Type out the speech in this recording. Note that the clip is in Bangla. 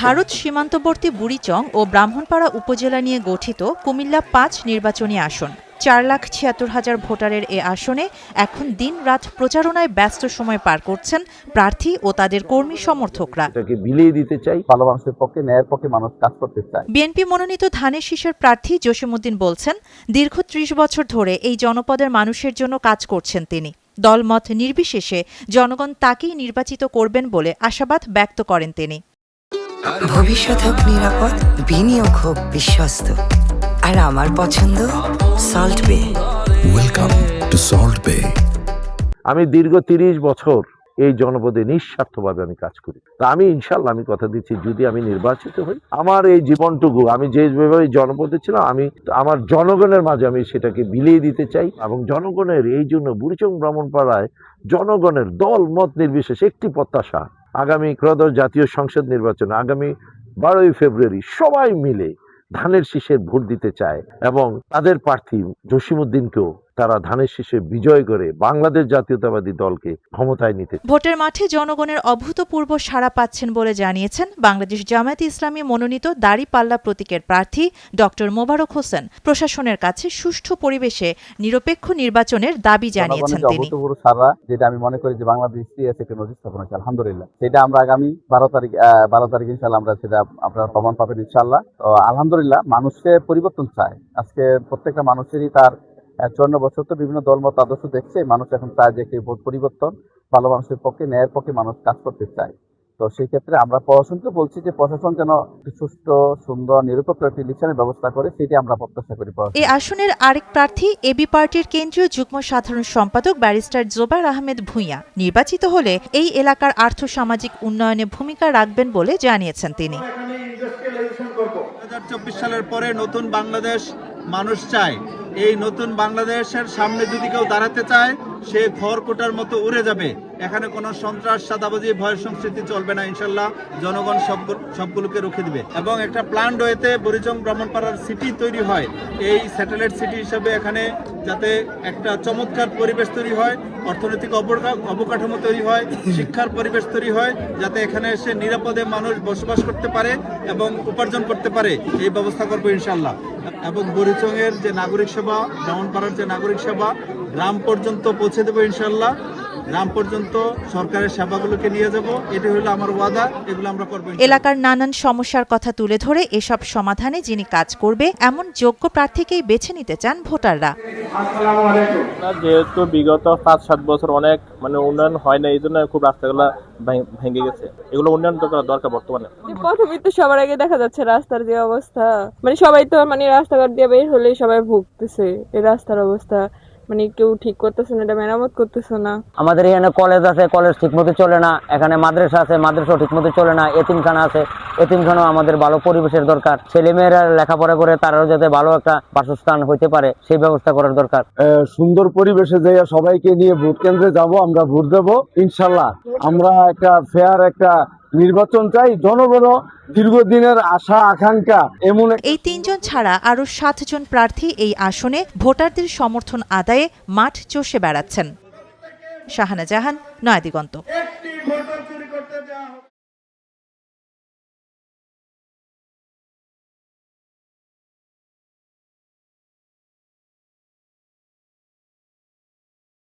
ভারত সীমান্তবর্তী বুড়িচং ও ব্রাহ্মণপাড়া উপজেলা নিয়ে গঠিত কুমিল্লা ৫ নির্বাচনী আসন। ৪,৭৬,০০০ ভোটারের এ আসনে এখন দিন-রাত প্রচারণায় ব্যস্ত সময় পার করছেন প্রার্থী ও তাদের কর্মী সমর্থকরা। বিলিয়ে দিতে চাই, ভালো মানুষের পক্ষে, ন্যায়ের পক্ষে মানুষ কাজ করতে চায়। বিএনপি মনোনীত ধানের শীষের প্রার্থী জসিমউদ্দিন বলছেন, দীর্ঘ ৩০ বছর ধরে এই জনপদের মানুষের জন্য কাজ করছেন তিনি। দলমত নির্বিশেষে জনগণ তাকেই নির্বাচিত করবেন বলে আশাবাদ ব্যক্ত করেন তিনি। ভবিষ্যৎ হোক নিরাপদ, বিনিয়োগ হোক বিশ্বস্ত, আর আমার পছন্দ সল্ট বে। ওয়েলকাম টু সল্ট বে। আমি দীর্ঘ ৩০ বছর এই জনপদে নিঃস্বার্থভাবে আমি কাজ করি। তা আমি ইনশাল্লাহ আমি কথা দিচ্ছি, যদি আমি নির্বাচিত হই, আমার এই জীবনটুকু আমি যেভাবে জনপদে ছিলাম, আমি আমার জনগণের মাঝে আমি সেটাকে বিলিয়ে দিতে চাই। এবং জনগণের এই জন্য বুড়িচং ব্রাহ্মণপাড়ায় জনগণের দল মত নির্বিশেষে একটি প্রত্যাশা, আগামী ত্রয়োদশ জাতীয় সংসদ নির্বাচনে আগামী 12ই ফেব্রুয়ারি সবাই মিলে ধানের শীষে ভোট দিতে চায় এবং তাদের প্রার্থী জসিমউদ্দিনকেও তারা ধানের শীষে বিজয় করে বাংলাদেশ জাতীয়তাবাদী দলকে ক্ষমতায় নিতে। ভোটের মাঠে জনগণের অভূতপূর্ব সাড়া পাচ্ছেন বলে জানিয়েছেন বাংলাদেশ জামায়াতে ইসলামী মনোনীত দাড়িপাল্লা প্রতীকের প্রার্থী ডক্টর মোবারক হোসেন। প্রশাসনের কাছে সুষ্ঠু পরিবেশে নিরপেক্ষ নির্বাচনের দাবি জানিয়েছেন তিনি। অভূতপূর্ব সাড়া, যেটা আমি মনে করি যে বাংলাদেশ একটা নজির স্থাপন হয়েছে, আলহামদুলিল্লাহ। সেটা আমরা আগামী 12 তারিখ ইনশাল্লাহ আমরা সেটা আপনারা প্রমাণ পাবেন ইনশাল্লাহ। তো আলহামদুলিল্লাহ, মানুষের পরিবর্তন চায়। আজকে প্রত্যেকটা মানুষেরই তার 54 বছর তো বিভিন্ন দলমত আদর্শ দেখছে, মানুষ এখন চায় যে একটি পরিবর্তন, ভালো মানুষের পক্ষে, ন্যায়ের পক্ষে মানুষ কাজ করতে চায়। তো সেই ক্ষেত্রে আমরা প্রশাসনকে বলছি যে প্রশাসন যেন সুষ্ঠু, সুন্দর, নিরপেক্ষ একটি ইলেকশনের ব্যবস্থা করে, সেটি আমরা প্রত্যাশা করি। এই আসনের আরেক প্রার্থী এবি পার্টির কেন্দ্রীয় যুগ্ম সাধারণ সম্পাদক ব্যারিস্টার জোবায়ের আহমেদ ভূঁইয়া নির্বাচিত হলে এই এলাকার আর্থ-সামাজিক উন্নয়নে ভূমিকা রাখবেন বলে জানিয়েছেন তিনি। 2024 সালের পরে নতুন বাংলাদেশ মানুষ চায়। এই নতুন বাংলাদেশের সামনে যদি কেউ দাঁড়াতে চায়, সে খড়কুটার মতো উড়ে যাবে। এখানে কোনো সন্ত্রাস, চাঁদাবাজি, ভয় সংস্কৃতি চলবে না। ইনশাল্লাহ জনগণ সবগুলোকে রুখে দিবে। এবং একটা প্ল্যান রয়েছে বুড়িচং ব্রাহ্মণপাড়ার সিটি তৈরি হয়, এই স্যাটেলাইট সিটি হিসাবে এখানে যাতে একটা চমৎকার পরিবেশ তৈরি হয়, অর্থনৈতিক অবকাঠামো তৈরি হয়, শিক্ষার পরিবেশ তৈরি হয়, যাতে এখানে এসে নিরাপদে মানুষ বসবাস করতে পারে এবং উপার্জন করতে পারে, এই ব্যবস্থা করবো ইনশাল্লাহ। এবং বুড়িচং এর যে নাগরিক সেবা, ব্রাহ্মণপাড়ার যে নাগরিক সেবা গ্রাম পর্যন্ত পৌঁছে দেবো ইনশাল্লাহ। গ্রাম পর্যন্ত সরকারের সেবাগুলোকে নিয়ে যাব, এটি হলো আমার ওয়াদা, এগুলো আমরা করব। এলাকার নানান সমস্যার কথা তুলে ধরে এসব সমাধানে যিনি কাজ করবে এমন যোগ্য প্রার্থীকেই বেছে নিতে চান ভোটাররা। যেহেতু বিগত 5-7 বছর অনেক উন্নয়ন হয় না, এই জন্য খুব রাস্তাগুলো ভেঙে গেছে। এগুলো উন্নয়ন দরকার বর্তমানে। প্রথমে তো সবার আগে দেখা যাচ্ছে রাস্তার যে অবস্থা, সবাই তো রাস্তাঘাট দিয়ে বের হলে সবাই ভুগতেছে এই রাস্তার অবস্থা। কেউ ঠিক করতেছে না, এটা মেরামত করতেছে না। আমাদের এখানে কলেজ আছে, কলেজ ঠিকমতো চলে না। এখানে মাদ্রাসা আছে, মাদ্রাসাও ঠিকমতো চলে না। এতিমখানা আছে, এতিমখানাও আমাদের ভালো পরিবেশের দরকার। ছেলেমেয়েরা লেখাপড়া করে তারাও যাতে ভালো একটা বাসস্থান হইতে পারে, সেই ব্যবস্থা করার দরকার। সুন্দর পরিবেশে যাইয়া সবাইকে নিয়ে ভোট কেন্দ্রে যাব, আমরা ভোট দেব ইনশাল্লাহ। আমরা একটা ফেয়ার একটা নির্বাচন চাই। জনগণ দীর্ঘদিনের আশা আকাঙ্ক্ষা এমন। এই 3 জন ছাড়া আরো 7 জন প্রার্থী এই আসনে ভোটারদের সমর্থন আদায়ে মাঠ চষে বেড়াচ্ছেন। শাহানা জাহান, নয়াদিগন্ত।